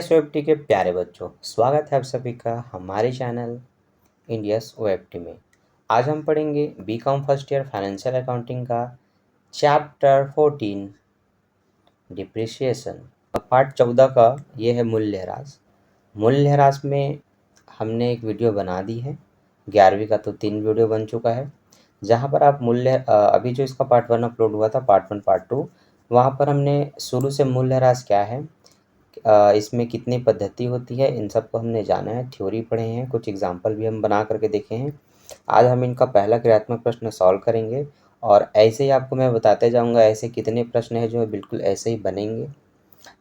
Indians ओएफटी के प्यारे बच्चों, स्वागत है आप सभी का हमारे चैनल इंडियस ओएफटी में। आज हम पढ़ेंगे BCom first year financial accounting का चैप्टर 14 डिप्रिसिएशन। पार्ट 14 का ये है मूल्यह्रास। मूल्यह्रास में हमने एक वीडियो बना दी है, 11वीं का तो 3 वीडियो बन चुका है, जहाँ पर आप अभी जो इसका पार्ट 1 अपलोड हुआ था, पार्ट 1 पार्ट 2, वहाँ पर हमने शुरू से मूल्यह्रास क्या है, इसमें कितनी पद्धति होती है, इन सब को हमने जाना है, थ्योरी पढ़े हैं, कुछ एग्जाम्पल भी हम बना करके देखे हैं। आज हम इनका पहला क्रियात्मक प्रश्न सॉल्व करेंगे और ऐसे ही आपको मैं बताते जाऊंगा ऐसे कितने प्रश्न हैं जो बिल्कुल ऐसे ही बनेंगे।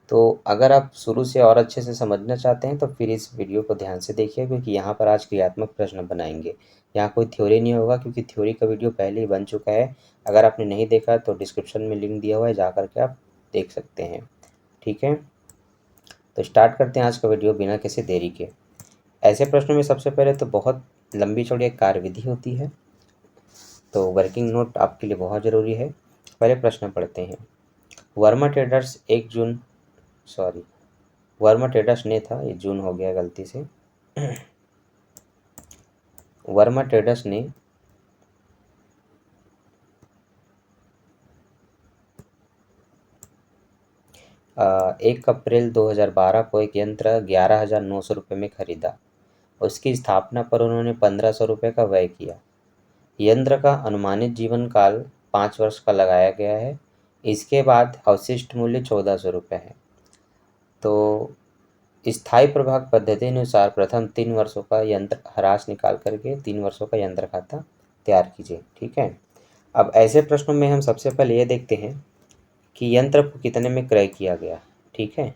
तो अगर आप शुरू से और अच्छे से समझना चाहते हैं तो फिर इस वीडियो को ध्यान से देखिए, क्योंकि यहाँ पर आज क्रियात्मक प्रश्न बनाएंगे। यहाँ कोई थ्योरी नहीं होगा, क्योंकि थ्योरी का वीडियो पहले ही बन चुका है। अगर आपने नहीं देखा तो डिस्क्रिप्शन में लिंक दिया हुआ है, जा करके आप देख सकते हैं। ठीक है, तो स्टार्ट करते हैं आज का वीडियो बिना किसी देरी के। ऐसे प्रश्नों में सबसे पहले तो बहुत लंबी चौड़ी एक कार्यविधि होती है, तो वर्किंग नोट आपके लिए बहुत ज़रूरी है। पहले प्रश्न पढ़ते हैं। वर्मा ट्रेडर्स वर्मा ट्रेडर्स ने था, ये जून हो गया गलती से। वर्मा ट्रेडर्स ने 1 अप्रैल 2012 को एक यंत्र 11,900 रुपये में खरीदा। उसकी स्थापना पर उन्होंने 1,500 रुपये का व्यय किया। यंत्र का अनुमानित जीवन काल 5 वर्ष का लगाया गया है। इसके बाद अवशिष्ट मूल्य 1,400 रुपये है। तो स्थायी प्रभाग पद्धति अनुसार प्रथम 3 वर्षों का यंत्र ह्रास निकाल करके 3 वर्षों का यंत्र खाता तैयार कीजिए। ठीक है, अब ऐसे प्रश्नों में हम सबसे पहले ये देखते हैं कि यंत्र को कितने में क्रय किया गया। ठीक है,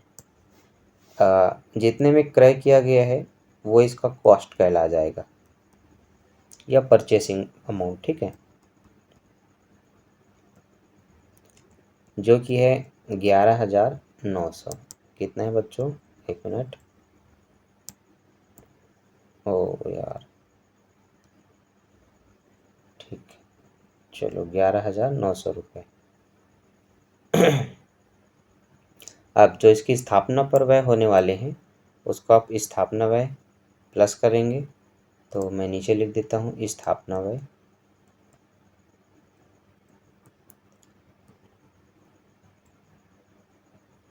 जितने में क्रय किया गया है वो इसका कॉस्ट कहला जाएगा या परचेसिंग अमाउंट। ठीक है, जो कि है 11,900। कितना है बच्चों, 1 मिनट। ओ यार, ठीक है, चलो 11,900 रुपये। अब जो इसकी स्थापना पर व्यय होने वाले हैं उसको आप स्थापना व्यय प्लस करेंगे। तो मैं नीचे लिख देता हूँ स्थापना व्यय,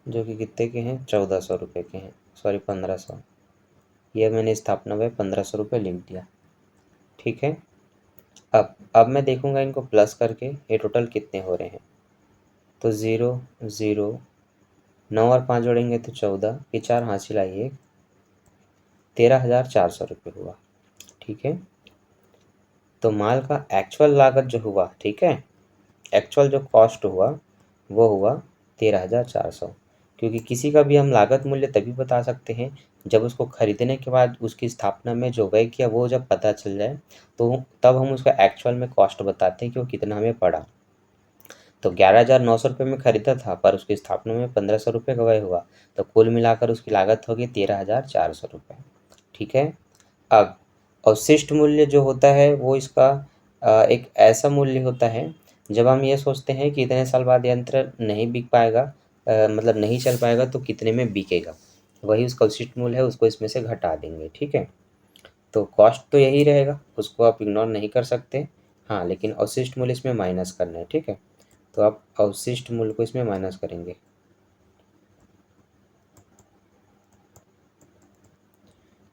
जो कि कितने के हैं, 1,400 रुपये के हैं, सॉरी 1,500। ये मैंने स्थापना व्यय 1,500 रुपये लिख दिया। ठीक है, अब मैं देखूंगा इनको प्लस करके ये टोटल कितने हो रहे हैं। तो 0 0 9 और 5 जोड़ेंगे तो 14 के 4 हासिल आइए 13,400 रुपये हुआ। ठीक है, तो माल का एक्चुअल लागत जो हुआ, ठीक है, एक्चुअल जो कॉस्ट हुआ वो हुआ 13,400। क्योंकि किसी का भी हम लागत मूल्य तभी बता सकते हैं जब उसको खरीदने के बाद उसकी स्थापना में जो व्यय किया वो जब पता चल जाए, तो तब हम उसका एक्चुअल में कॉस्ट बताते हैं कि वो कितना हमें पड़ा। तो 11,900 रुपये में खरीदा था, पर उसकी स्थापना में 1,500 रुपये का व्यय हुआ, तो कुल मिलाकर उसकी लागत होगी 13,400 रुपये। ठीक है, अब अवशिष्ट मूल्य जो होता है वो इसका एक ऐसा मूल्य होता है जब हम ये सोचते हैं कि इतने साल बाद यंत्र नहीं बिक पाएगा, मतलब नहीं चल पाएगा, तो कितने में बिकेगा, वही उसका अवशिष्ट मूल्य है, उसको इसमें से घटा देंगे। ठीक है, तो कॉस्ट तो यही रहेगा, उसको आप इग्नोर नहीं कर सकते। हाँ, लेकिन अवशिष्ट मूल्य इसमें माइनस करना है। ठीक है, तो आप अवशिष्ट मूल्य को इसमें माइनस करेंगे।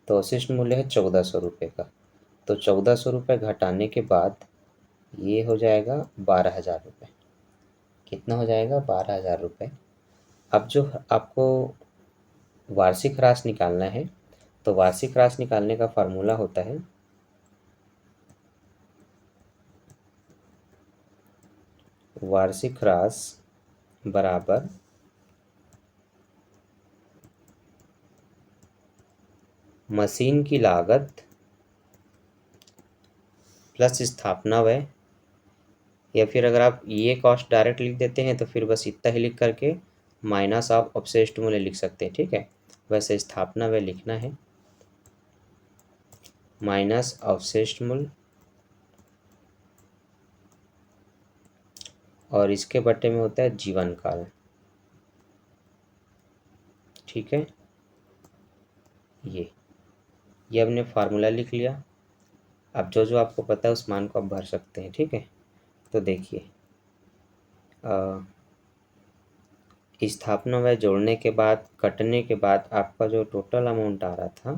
तो अवशिष्ट मूल्य है 1,400 रुपये का, तो 1,400 रुपये घटाने के बाद ये हो जाएगा 12,000 रुपये। कितना हो जाएगा, 12,000 रुपये। अब जो आपको वार्षिक ह्रास निकालना है, तो वार्षिक ह्रास निकालने का फार्मूला होता है वार्षिक ह्रास बराबर मशीन की लागत प्लस स्थापना व्यय, या फिर अगर आप ये कॉस्ट डायरेक्ट लिख देते हैं तो फिर बस इतना ही लिख करके माइनस आप अवशिष्ट मूल्य लिख सकते हैं। ठीक है, वैसे स्थापना व्यय लिखना है माइनस अवशिष्ट मूल्य, और इसके बटे में होता है जीवन काल। ठीक है, ये हमने फार्मूला लिख लिया। अब जो जो आपको पता है उस मान को आप भर सकते हैं, ठीक है। तो देखिए, स्थापना व जोड़ने के बाद कटने के बाद आपका जो टोटल अमाउंट आ रहा था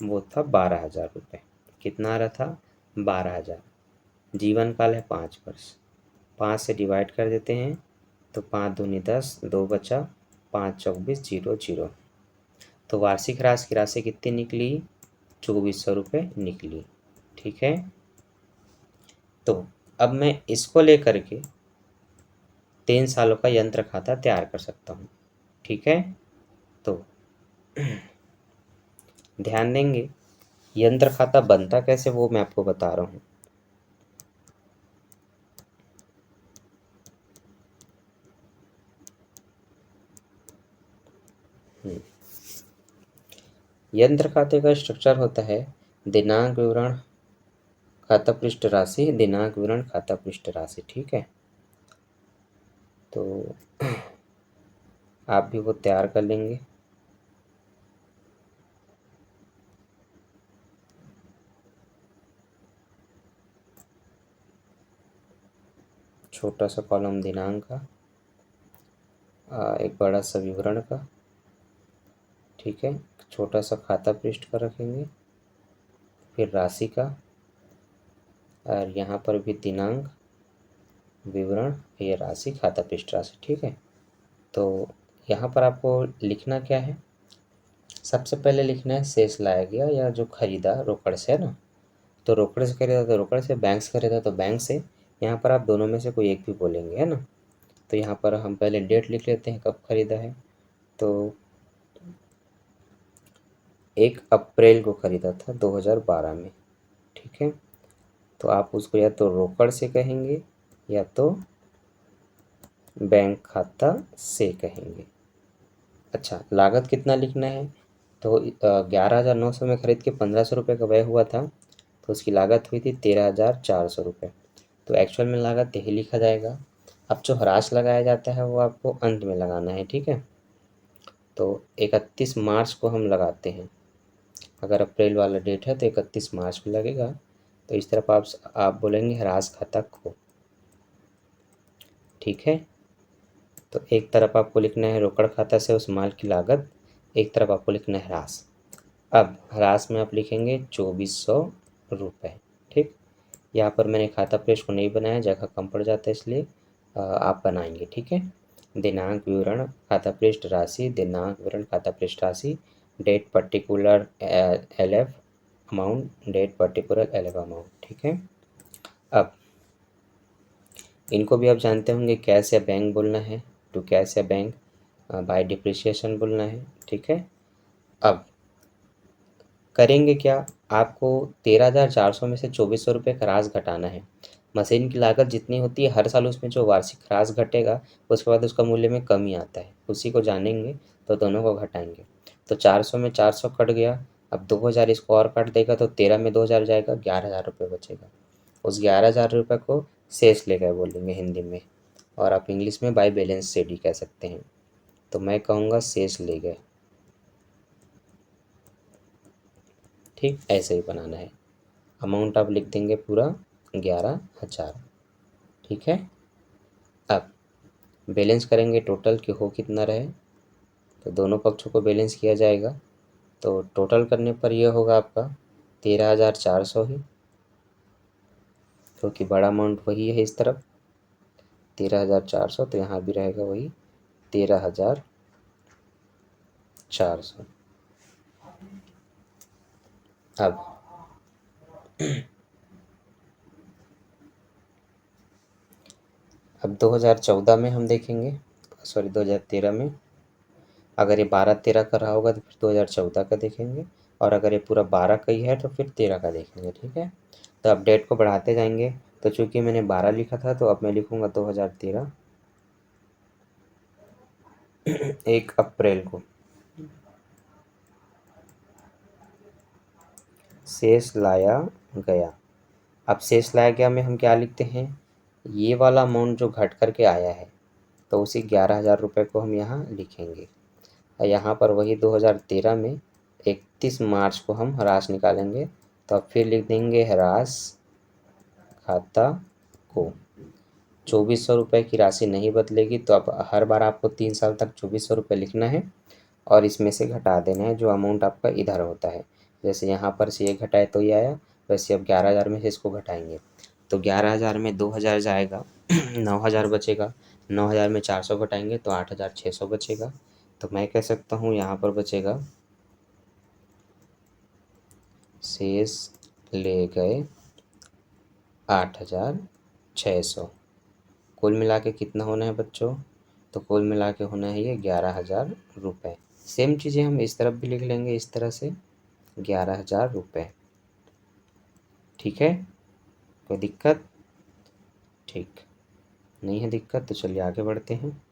वो था 12,000 रुपये। कितना आ रहा था? 12,000। जीवन काल है 5 वर्ष। 5 से डिवाइड कर देते हैं तो 5 दूनी 10, 2 बचा, 5 चौक 20, 0 0। तो वार्षिक ह्रास की राशि कितनी निकली? 2,400 रुपये निकली, ठीक है। तो अब मैं इसको लेकर के 3 सालों का यंत्र खाता तैयार कर सकता हूँ, ठीक है। तो ध्यान देंगे, यंत्र खाता बनता कैसे वो मैं आपको बता रहा हूँ। यंत्र खाते का स्ट्रक्चर होता है दिनांक विवरण खाता पृष्ठ राशि, दिनांक विवरण खाता पृष्ठ राशि, ठीक है। तो आप भी वो तैयार कर लेंगे। छोटा सा कॉलम दिनांक का, एक बड़ा सा विवरण का, ठीक है। छोटा सा खाता पृष्ठ का रखेंगे, फिर राशि का, और यहाँ पर भी दिनांक विवरण, ये राशि खाता पृष्ठ राशि, ठीक है। तो यहाँ पर आपको लिखना क्या है? सबसे पहले लिखना है शेष लाया गया या जो खरीदा रोकड़ से, है ना। तो रोकड़ से खरीदा तो रोकड़ से, बैंक से खरीदा तो बैंक से। यहाँ पर आप दोनों में से कोई एक भी बोलेंगे, है ना। तो यहाँ पर हम पहले डेट लिख लेते हैं कब खरीदा है। तो 1 अप्रैल को खरीदा था 2012 में, ठीक है। तो आप उसको या तो रोकड़ से कहेंगे या तो बैंक खाता से कहेंगे। अच्छा, लागत कितना लिखना है? तो 11,900 में खरीद के 1,500 रुपये का व्यय हुआ था, तो उसकी लागत हुई थी 13,400 रुपये। तो एक्चुअल में लागत यही लिखा जाएगा। अब जो ह्रास लगाया जाता है वो आपको अंत में लगाना है, ठीक है। तो 31 मार्च को हम लगाते हैं। अगर अप्रैल वाला डेट है तो 31 मार्च को लगेगा। तो इस तरफ आप बोलेंगे ह्रास खाता को, ठीक है। तो एक तरफ आपको लिखना है रोकड़ खाता से उस माल की लागत, एक तरफ आपको लिखना है ह्रास। अब ह्रास में आप लिखेंगे 2,400 रुपये, ठीक। यहाँ पर मैंने खाता पृष्ठ को नहीं बनाया, जगह कम पड़ जाता है, इसलिए आप बनाएंगे, ठीक है। दिनांक विवरण खाता पृष्ठ राशि, दिनांक विवरण खाता पृष्ठ राशि, date particular LF amount, date particular LF amount, ठीक है। अब इनको भी आप जानते होंगे, कैश या बैंक बोलना है, टू कैश या बैंक, बाय डिप्रिसिएशन बोलना है, ठीक है। अब करेंगे क्या? आपको 13,400 में से 2,400 रुपये का ह्रास घटाना है। मशीन की लागत जितनी होती है हर साल उसमें जो वार्षिक ह्रास घटेगा उसके बाद उसका मूल्य में कमी आता है, उसी को जानेंगे। तो दोनों को घटाएंगे तो 400 में 400 कट गया। अब 2,000 इसको और काट देगा तो 13 में 2,000 जाएगा, 11,000 रुपये बचेगा। उस 11,000 रुपये को शेष ले गए बोलेंगे हिंदी में, और आप इंग्लिश में बाय बैलेंस शेड ही कह सकते हैं। तो मैं कहूँगा शेष ले गए, ठीक। ऐसे ही बनाना है। अमाउंट आप लिख देंगे पूरा 11,000, ठीक है। अब बैलेंस करेंगे टोटल कि हो कितना रहे, तो दोनों पक्षों को बैलेंस किया जाएगा। तो टोटल करने पर यह होगा आपका 13,400 ही, क्योंकि बड़ा अमाउंट वही है इस तरफ 13,400, तो यहाँ भी रहेगा वही 13,400। अब 2014 में हम देखेंगे, सॉरी 2013 में। अगर ये 12-13 का रहा होगा तो फिर 2014 का देखेंगे, और अगर ये पूरा 12 का ही है तो फिर 13 का देखेंगे, ठीक है। तो अब डेट को बढ़ाते जाएंगे। तो चूंकि मैंने 12 लिखा था तो अब मैं लिखूँगा 2013 1 अप्रैल को शेष लाया गया। अब शेष लाया गया में हम क्या लिखते हैं? ये वाला अमाउंट जो घट करके आया है तो उसी 11,000 रुपये को हम यहाँ लिखेंगे। और यहाँ पर वही 2013 में 31 मार्च को हम ह्रास निकालेंगे, तो अब फिर लिख देंगे ह्रास खाता को। 2400 रुपये की राशि नहीं बदलेगी, तो अब हर बार आपको 3 साल तक 2400 रुपये लिखना है और इसमें से घटा देना है जो अमाउंट आपका इधर होता है। जैसे यहाँ पर से ये घटाए तो ये आया, वैसे अब 11,000 में से इसको घटाएंगे तो 11,000 में 2,000 जाएगा 9,000 बचेगा, 9,000 में 400 घटाएंगे तो 8,600 बचेगा। तो मैं कह सकता हूँ यहाँ पर बचेगा शेष ले गए 8,600। कुल मिला के कितना होना है बच्चों? तो कुल मिला के होना है ये 11,000 रुपये। सेम चीज़ें हम इस तरफ भी लिख लेंगे इस तरह से 11,000 रुपये। ठीक है, कोई दिक्कत? ठीक, नहीं है दिक्कत तो चलिए आगे बढ़ते हैं।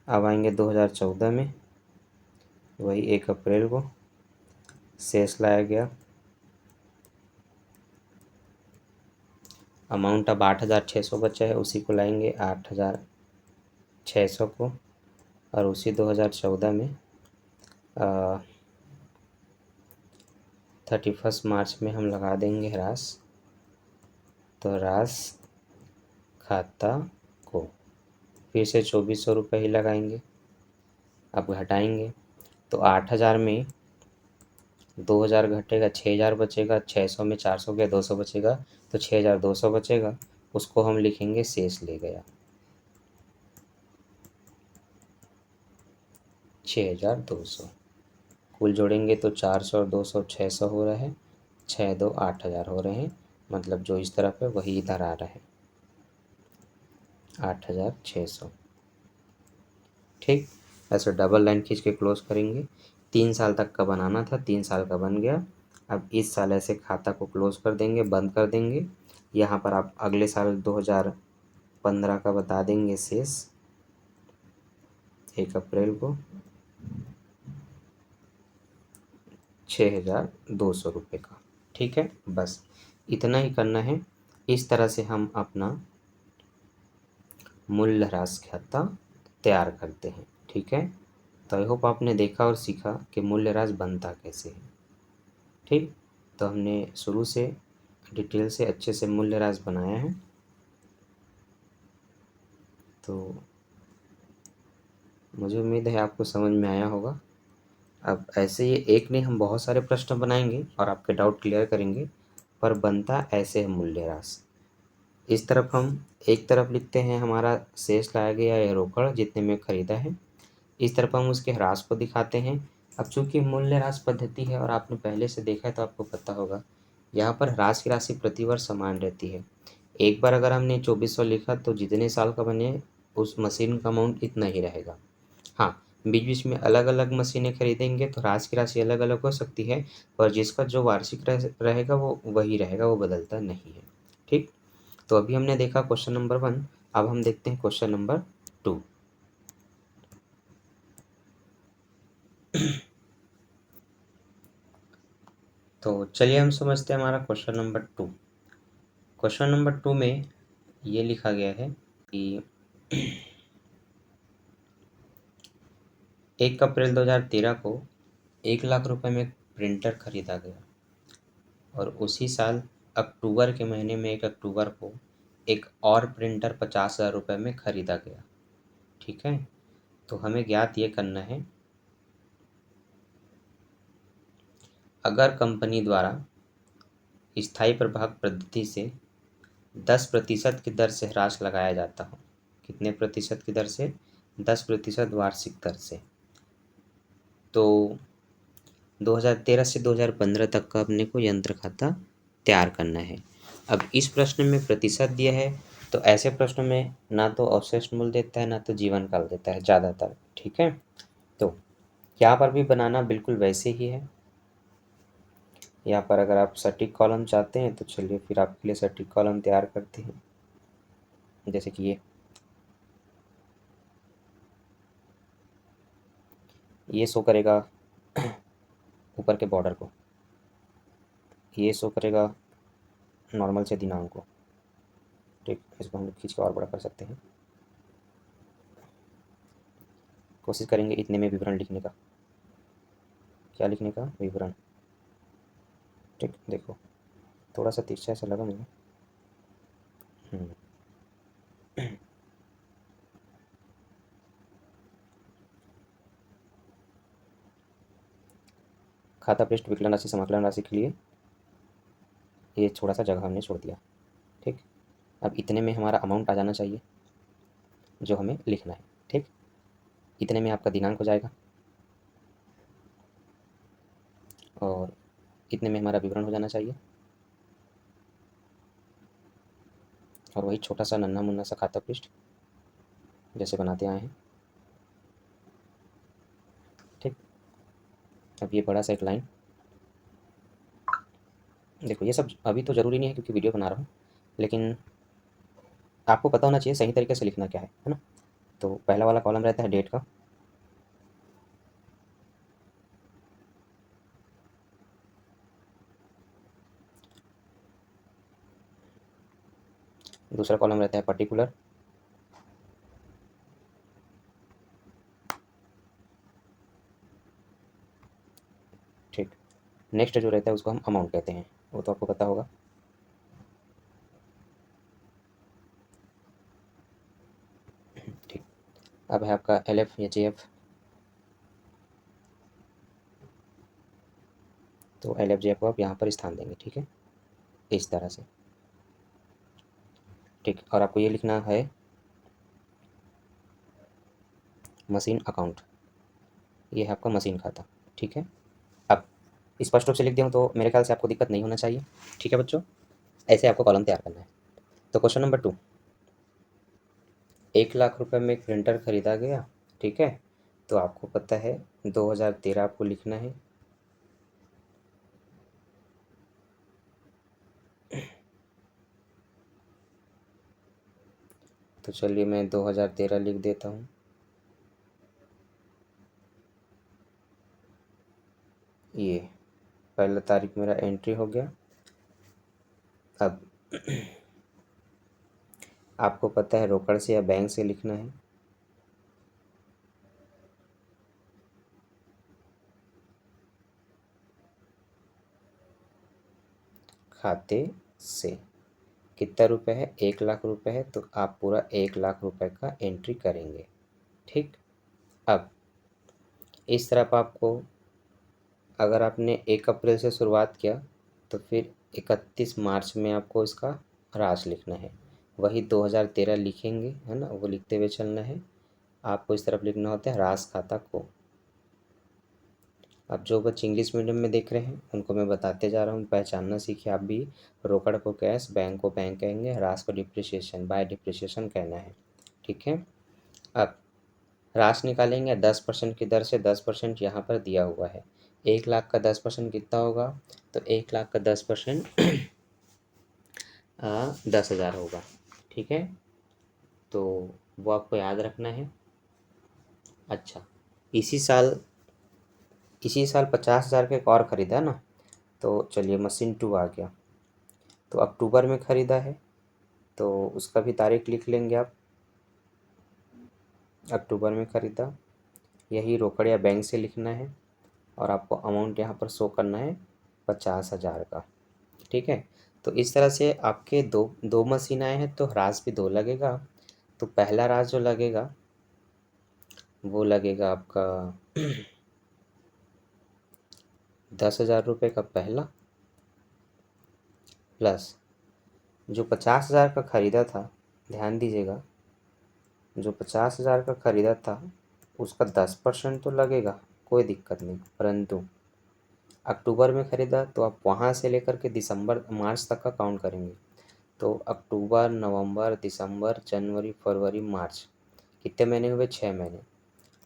अब आएंगे 2014 में, वही 1 अप्रैल को शेष लाया गया। अमाउंट अब 8,600 बचा है, उसी को लाएंगे 8,600 को, और उसी 2014 में 31 मार्च में हम लगा देंगे ह्रास। तो ह्रास खाता को फिर से 2,400 ही लगाएंगे। अब घटाएंगे तो 8,000 में 2,000 घटेगा, 6,000 बचेगा, 600 में 400 गया, 200 बचेगा, तो 6,200 बचेगा, उसको हम लिखेंगे शेष ले गया 6,200। कुल जोड़ेंगे तो 400 और 200 600 हो रहा है, 6 2 8,000 हो रहे हैं, मतलब जो इस तरफ है वही इधर आ रहा है 8,600। ठीक, ऐसे डबल लाइन खींच के क्लोज करेंगे। 3 साल तक का बनाना था, 3 साल का बन गया। अब इस साल ऐसे खाता को क्लोज कर देंगे, बंद कर देंगे। यहाँ पर आप अगले साल 2015 का बता देंगे शेष 1 अप्रैल को 6,200 रुपये का। ठीक है, बस इतना ही करना है। इस तरह से हम अपना मूल्यह्रास खाता तैयार करते हैं। ठीक है, तो आई होप आपने देखा और सीखा कि मूल्यह्रास बनता कैसे है। ठीक, तो हमने शुरू से डिटेल से अच्छे से मूल्यह्रास बनाया है। तो मुझे उम्मीद है आपको समझ में आया होगा। अब ऐसे ही एक नहीं, हम बहुत सारे प्रश्न बनाएंगे और आपके डाउट क्लियर करेंगे, पर बनता ऐसे है मूल्यह्रास। इस तरफ हम एक तरफ लिखते हैं हमारा शेष लाया गया या रोकड़ जितने में खरीदा है, इस तरफ हम उसके ह्रास को दिखाते हैं। अब चूंकि मूल्यह्रास पद्धति है और आपने पहले से देखा है तो आपको पता होगा, यहाँ पर ह्रास की राशि प्रतिवर्ष समान रहती है। एक बार अगर हमने 2,400 लिखा तो जितने साल का बने उस मशीन का अमाउंट इतना ही रहेगा। हाँ, बीच बीच में अलग अलग मशीनें खरीदेंगे तो ह्रास की राशि अलग अलग हो सकती है, पर जिसका जो वार्षिक रहेगा वो वही रहेगा, वो बदलता नहीं है। ठीक, तो अभी हमने देखा क्वेश्चन नंबर 1, अब हम देखते हैं क्वेश्चन नंबर 2। तो चलिए हम समझते हैं हमारा क्वेश्चन नंबर 2। क्वेश्चन नंबर 2 में ये लिखा गया है कि 1 अप्रैल 2013 को 1,00,000 रुपए में एक प्रिंटर खरीदा गया और उसी साल अक्टूबर के महीने में 1 अक्टूबर को एक और प्रिंटर 50,000 रुपये में खरीदा गया। ठीक है, तो हमें ज्ञात ये करना है, अगर कंपनी द्वारा स्थायी प्रभाग पद्धति से 10% की दर से ह्रास लगाया जाता हो। कितने प्रतिशत की दर से? 10% वार्षिक दर से। तो 2013 से 2015 तक का अपने को यंत्र खाता तैयार करना है। अब इस प्रश्न में प्रतिशत दिया है, तो ऐसे प्रश्नों में ना तो अवशिष्ट मूल्य देता है ना तो जीवन काल देता है ज़्यादातर। ठीक है, तो यहाँ पर भी बनाना बिल्कुल वैसे ही है। यहाँ पर अगर आप सटीक कॉलम चाहते हैं तो चलिए फिर आपके लिए सटीक कॉलम तैयार करते हैं, जैसे कि ये शो करेगा ऊपर के बॉर्डर को, ये शो करेगा नॉर्मल से दिनांक को। ठीक, इसको हम लोग खींच के और बड़ा कर सकते हैं। कोशिश करेंगे इतने में विवरण लिखने का। क्या लिखने का? विवरण। ठीक, देखो थोड़ा सा तिरछा ऐसा लगा मुझे। हम्म, खाता पृष्ठ विकलन राशि समाकलन राशि के लिए ये थोड़ा सा जगह हमने छोड़ दिया। ठीक, अब इतने में हमारा अमाउंट आ जाना चाहिए जो हमें लिखना है। ठीक, इतने में आपका दिनांक हो जाएगा और इतने में हमारा विवरण हो जाना चाहिए और वही छोटा सा नन्हा मुन्ना सा खाता पृष्ठ जैसे बनाते आए हैं। ठीक, अब ये बड़ा सा एक लाइन। देखो ये सब अभी तो ज़रूरी नहीं है क्योंकि वीडियो बना रहा हूँ, लेकिन आपको पता होना चाहिए सही तरीके से लिखना क्या है ना। तो पहला वाला कॉलम रहता है डेट का, दूसरा कॉलम रहता है पर्टिकुलर, ठीक। नेक्स्ट जो रहता है उसको हम अमाउंट कहते हैं, वो तो आपको पता होगा। ठीक, अब है आपका LF या JF। तो LF JF को आप यहाँ पर स्थान देंगे, ठीक है, इस तरह से। ठीक, और आपको ये लिखना है मशीन अकाउंट, ये है आपका मशीन खाता। ठीक है, अब स्पष्ट रूप से लिख दिया हूँ तो मेरे ख्याल से आपको दिक्कत नहीं होना चाहिए। ठीक है बच्चों, ऐसे आपको कॉलम तैयार करना है। तो क्वेश्चन नंबर 2, 1 लाख रुपए में एक प्रिंटर खरीदा गया। ठीक है, तो आपको पता है 2013 आपको लिखना है। तो चलिए मैं 2013 लिख देता हूँ। ये पहला तारीख मेरा एंट्री हो गया। अब आपको पता है रोकड़ से या बैंक से लिखना है। खाते से कितना रुपए है? 1 लाख रुपए है, तो आप पूरा 1 लाख रुपए का एंट्री करेंगे। ठीक, अब इस तरफ आपको, अगर आपने 1 अप्रैल से शुरुआत किया तो फिर 31 मार्च में आपको इसका ह्रास लिखना है। वही 2013 लिखेंगे, है ना, वो लिखते हुए चलना है। आपको इस तरफ लिखना होता है ह्रास खाता को। अब जो बच्चे इंग्लिश मीडियम में देख रहे हैं उनको मैं बताते जा रहा हूँ, पहचानना सीखिए आप भी। रोकड़ को कैश, बैंक को बैंक कहेंगे, ह्रास को डिप्रिसिएशन, बाय डिप्रिसिएशन कहना है। ठीक है, अब ह्रास निकालेंगे 10% की दर से। 10% यहाँ पर दिया हुआ है। 1 लाख का 10% कितना होगा? तो 1 लाख का 10% 10,000 होगा। ठीक है, तो वो आपको याद रखना है। अच्छा, इसी साल इसी साल 50,000 का एक और ख़रीदा ना, तो चलिए मशीन 2 आ गया। तो अक्टूबर में ख़रीदा है, तो उसका भी तारीख लिख लेंगे आप। अक्टूबर में ख़रीदा, यही रोकड़ या बैंक से लिखना है और आपको अमाउंट यहाँ पर शो करना है 50,000 का। ठीक है, तो इस तरह से आपके दो दो मशीन आए हैं तो ह्रास भी 2 लगेगा। तो पहला ह्रास जो लगेगा वो लगेगा आपका 10,000 रुपये का पहला, प्लस जो 50,000 का ख़रीदा था, ध्यान दीजिएगा, जो 50,000 का ख़रीदा था उसका 10% तो लगेगा, कोई दिक्कत नहीं, परंतु अक्टूबर में ख़रीदा तो आप वहाँ से लेकर के दिसंबर मार्च तक का काउंट करेंगे। तो अक्टूबर, नवंबर, दिसंबर, जनवरी, फरवरी, मार्च, कितने महीने हुए? 6 महीने।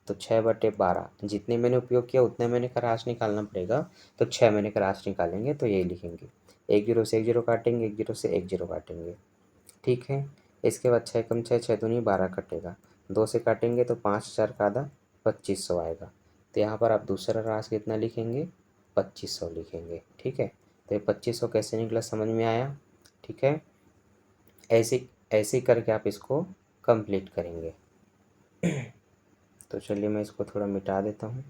तो 6/12 जितने महीने उपयोग किया उतने महीने का राशि निकालना पड़ेगा। तो 6 महीने का राशि निकालेंगे तो यही लिखेंगे। 1 जीरो से 1 जीरो काटेंगे, 1 जीरो से 1 जीरो काटेंगे। ठीक है, इसके बाद 6 कम 6, 6 दूनी 12 कटेगा। 2 से काटेंगे तो 5,000 का आधा 2500 आएगा। तो यहाँ पर आप दूसरा राशि कितना लिखेंगे? 2500 लिखेंगे। ठीक है, तो ये 2500 कैसे निकला समझ में आया? ठीक है, ऐसे ऐसे करके आप इसको कंप्लीट करेंगे। तो चलिए मैं इसको थोड़ा मिटा देता हूँ।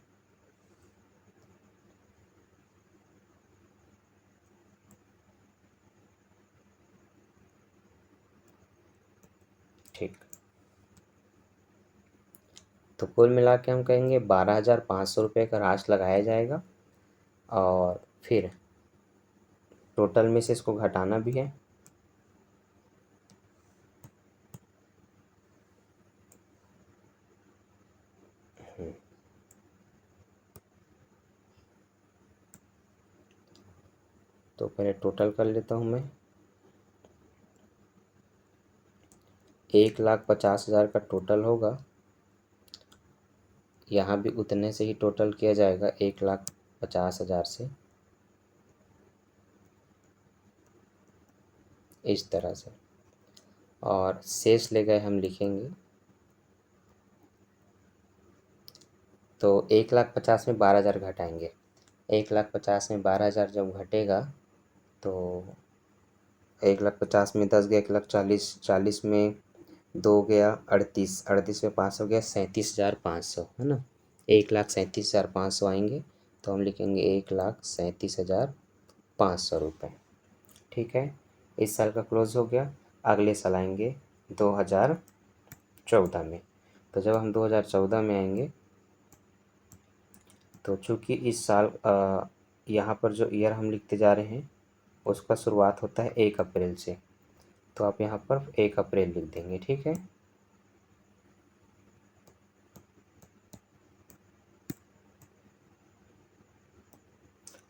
ठीक, तो कुल मिला के हम कहेंगे 12,500 रुपये का राशि लगाया जाएगा, और फिर टोटल में से इसको घटाना भी है। तो पहले टोटल कर लेता हूँ मैं। 1,50,000 का टोटल होगा, यहाँ भी उतने से ही टोटल किया जाएगा, 1,50,000 से, इस तरह से। और शेष ले गए हम लिखेंगे, तो 1,50,000 में 12,000 घटाएंगे। 1,50,000 में 12,000 जब घटेगा तो 1,50,000 में 10 गया, 1,40,000, 40 में 2 गया 38, 38 में 500 गया 37,500, है ना। 1,37,500 आएंगे, तो हम लिखेंगे 1,37,500 रुपये। ठीक है, इस साल का क्लोज हो गया। अगले साल आएंगे 2014 में। तो जब हम 2014 में आएंगे, तो चूँकि इस साल यहाँ पर जो ईयर हम लिखते जा रहे हैं उसका शुरुआत होता है 1 अप्रैल से, तो आप यहाँ पर 1 अप्रैल लिख देंगे। ठीक है,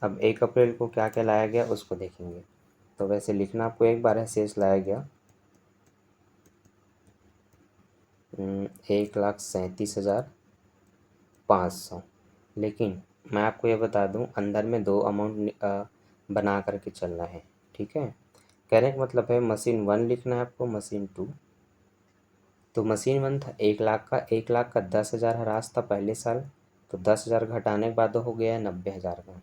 अब 1 अप्रैल को क्या क्या लाया गया उसको देखेंगे। तो वैसे लिखना आपको एक बार है, शेष लाया गया 1,37,500। लेकिन मैं आपको ये बता दूं, अंदर में 2 अमाउंट बना करके चलना है। ठीक है, कहने का मतलब है मशीन 1 लिखना है आपको, मशीन 2। तो मशीन 1 था 1,00,000 का, 1,00,000 का 10,000 ह्रास था पहले साल, तो 10,000 घटाने के बाद हो गया 90,000 का।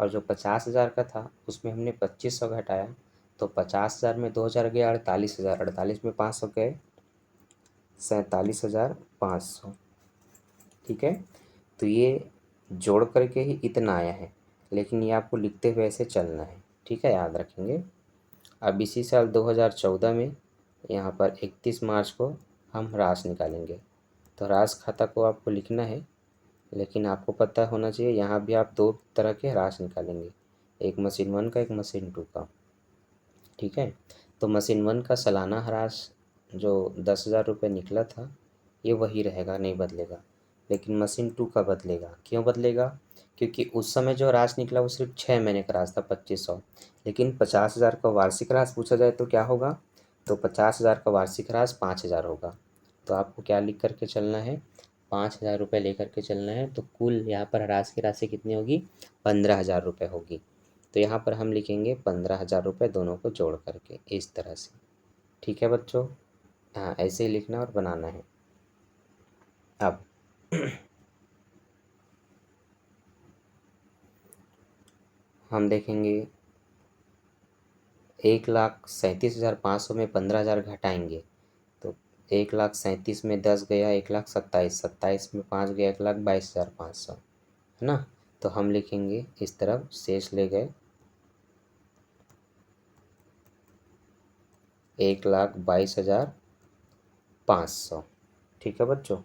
और जो 50,000 का था उसमें हमने 2500 घटाया, तो 50,000 में 2,000 गया 48,000, 48 में 500 गए 47,500। ठीक है, तो ये जोड़ करके ही इतना आया है, लेकिन ये आपको लिखते हुए ऐसे चलना है। ठीक है, याद रखेंगे। अब इसी साल 2014 में यहाँ पर 31 मार्च को हम ह्रास निकालेंगे, तो ह्रास खाता को आपको लिखना है, लेकिन आपको पता होना चाहिए यहाँ भी आप 2 तरह के ह्रास निकालेंगे, एक मशीन 1 का, एक मशीन 2 का। ठीक है, तो मशीन 1 का सालाना ह्रास जो 10,000 रुपये निकला था ये वही रहेगा, नहीं बदलेगा। लेकिन मशीन 2 का बदलेगा। क्यों बदलेगा? क्योंकि उस समय जो ह्रास निकला वो सिर्फ 6 महीने का ह्रास था, 2500। लेकिन 50,000 का वार्षिक ह्रास पूछा जाए तो क्या होगा? तो 50,000 का वार्षिक ह्रास 5,000 होगा। तो आपको क्या लिख करके चलना है? 5,000 रुपये लेकर के चलना है। तो कुल यहाँ पर ह्रास की राशि कितनी होगी? 15,000 रुपये होगी। तो यहाँ पर हम लिखेंगे 15,000 रुपये दोनों को जोड़ करके, इस तरह से। ठीक है बच्चों, हाँ ऐसे ही लिखना और बनाना है। अब हम देखेंगे 1,37,500 में 15,000 घटाएंगे, तो 1,37,000 में 10 गया 1,27,000, 27 में 5 गया 1,22,500, है ना। तो हम लिखेंगे इस तरफ शेष ले गए 1,22,500। ठीक है बच्चों,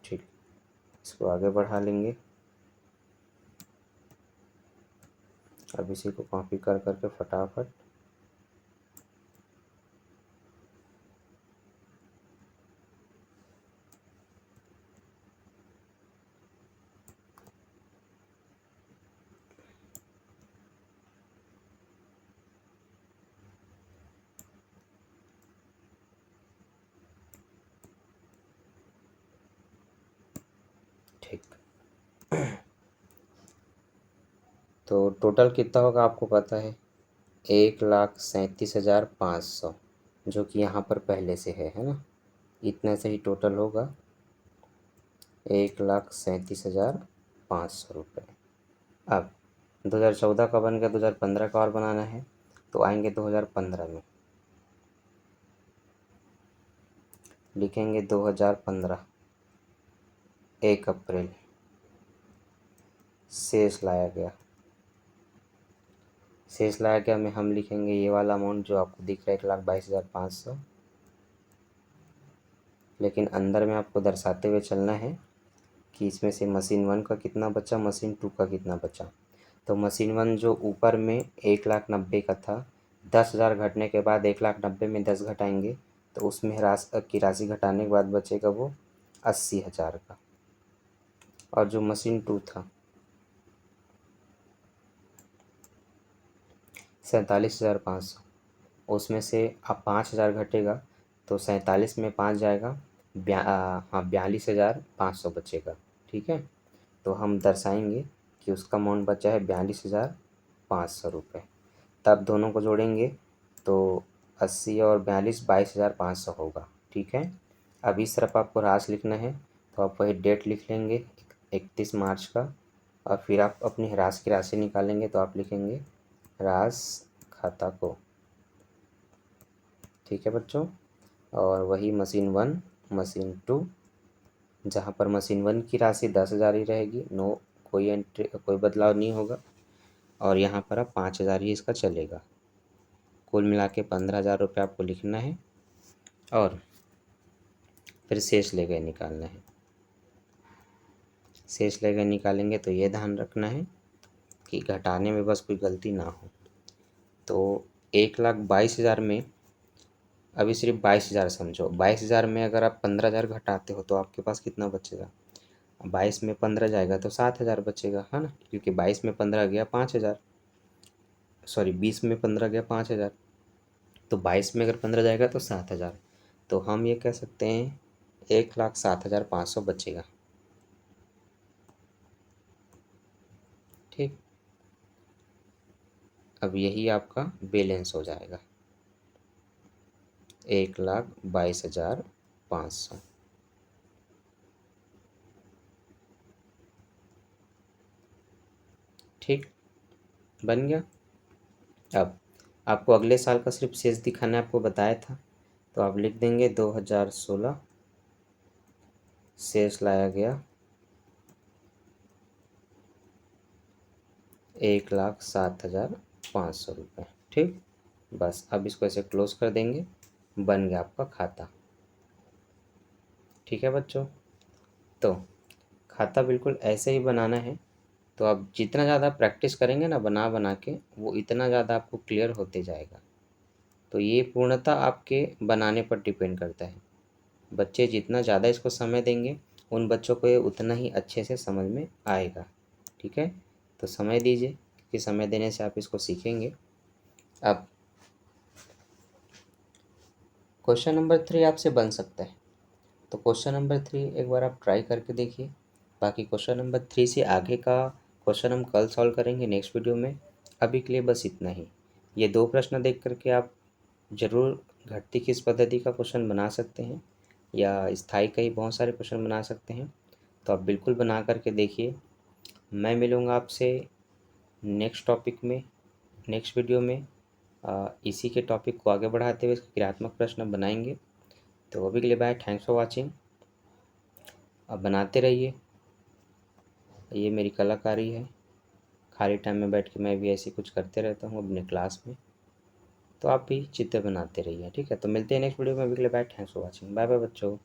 ठीक, इसको आगे बढ़ा लेंगे। अब इसी को कॉपी कर करके फटाफट ठीक। तो टोटल कितना होगा आपको पता है? 1,37,500, जो कि यहाँ पर पहले से है ना। इतना से ही टोटल होगा 1,37,500 रुपये। अब 2014 का बन गया, 2015 का और बनाना है तो आएंगे 2015 में, लिखेंगे 2015 1 अप्रैल शेष लाया गया। शेष लाया गया में हम लिखेंगे ये वाला अमाउंट जो आपको दिख रहा है 1,22,500, लेकिन अंदर में आपको दर्शाते हुए चलना है कि इसमें से मशीन 1 का कितना बचा, मशीन 2 का कितना बचा। तो मशीन 1 जो ऊपर में 1,90,000 का था, 10,000 घटने के बाद 1,90,000 में 10 घटाएंगे तो उसमें की राशि घटाने के बाद बचेगा वो 80,000 का। और जो मशीन 2 था 47,500, उसमें से अब 5,000 घटेगा तो 47 में 5 जाएगा, हाँ 42,500 बचेगा। ठीक है, तो हम दर्शाएंगे कि उसका अमाउंट बचा है 42,500 रुपये। तब दोनों को जोड़ेंगे तो 80 और 42 22,500 होगा। ठीक है, अब इस तरफ आपको ह्रास लिखना है तो आप वही डेट लिख लेंगे 31 मार्च का, और फिर आप अपनी ह्रास की राशि निकालेंगे तो आप लिखेंगे ह्रास खाता को। ठीक है बच्चों, और वही मशीन 1 मशीन 2, जहाँ पर मशीन 1 की राशि 10,000 ही रहेगी, नो कोई एंट्री कोई बदलाव नहीं होगा, और यहाँ पर अब 5,000 ही इसका चलेगा। कुल मिला के 15,000 रुपये आपको लिखना है और फिर शेष ले गए निकालना है। शेष ले गए निकालेंगे तो ये ध्यान रखना है कि घटाने में बस कोई गलती ना हो। तो 1,22,000 में अभी सिर्फ 22,000 समझो, 22,000 में अगर आप 15,000 घटाते हो तो आपके पास कितना बचेगा, 22 में 15 जाएगा तो 7,000 बचेगा, है ना, क्योंकि 22 में 15 गया 5,000, सॉरी 20 में 15 गया 5,000, तो 22 में अगर 15 जाएगा तो 7,000, तो हम ये कह सकते हैं 1,07,500 बचेगा। ठीक, अब यही आपका बैलेंस हो जाएगा 1,22,500। ठीक, बन गया। अब आपको अगले साल का सिर्फ शेष दिखाना आपको बताया था, तो आप लिख देंगे 2016 शेष लाया गया 1,07,500 रुपये। ठीक, बस अब इसको ऐसे क्लोज कर देंगे, बन गया आपका खाता। ठीक है बच्चों, तो खाता बिल्कुल ऐसे ही बनाना है। तो आप जितना ज़्यादा प्रैक्टिस करेंगे ना बना बना के, वो इतना ज़्यादा आपको क्लियर होते जाएगा। तो ये पूर्णतः आपके बनाने पर डिपेंड करता है। बच्चे जितना ज़्यादा इसको समय देंगे, उन बच्चों को ये उतना ही अच्छे से समझ में आएगा। ठीक है, तो समय दीजिए, क्योंकि समय देने से आप इसको सीखेंगे। अब क्वेश्चन नंबर 3 आपसे बन सकता है, तो क्वेश्चन नंबर 3 एक बार आप ट्राई करके देखिए। बाकी क्वेश्चन नंबर 3 से आगे का क्वेश्चन हम कल सॉल्व करेंगे नेक्स्ट वीडियो में। अभी के लिए बस इतना ही। ये 2 प्रश्न देख करके आप ज़रूर घटती खिस पद्धति का क्वेश्चन बना सकते हैं, या स्थाई का ही बहुत सारे क्वेश्चन बना सकते हैं। तो आप बिल्कुल बना करके देखिए। मैं मिलूँगा आपसे नेक्स्ट टॉपिक में, नेक्स्ट वीडियो में। इसी के टॉपिक को आगे बढ़ाते हुए क्रियात्मक प्रश्न बनाएंगे। तो अभी के लिए बाय, थैंक्स फॉर वॉचिंग। अब बनाते रहिए, ये मेरी कलाकारी है। खाली टाइम में बैठ के मैं भी ऐसे कुछ करते रहता हूँ अपने क्लास में, तो आप भी चित्र बनाते रहिए। ठीक है, तो मिलते हैं नेक्स्ट वीडियो में। अभी के लिए bye, thanks for watching, bye bye बच्चों।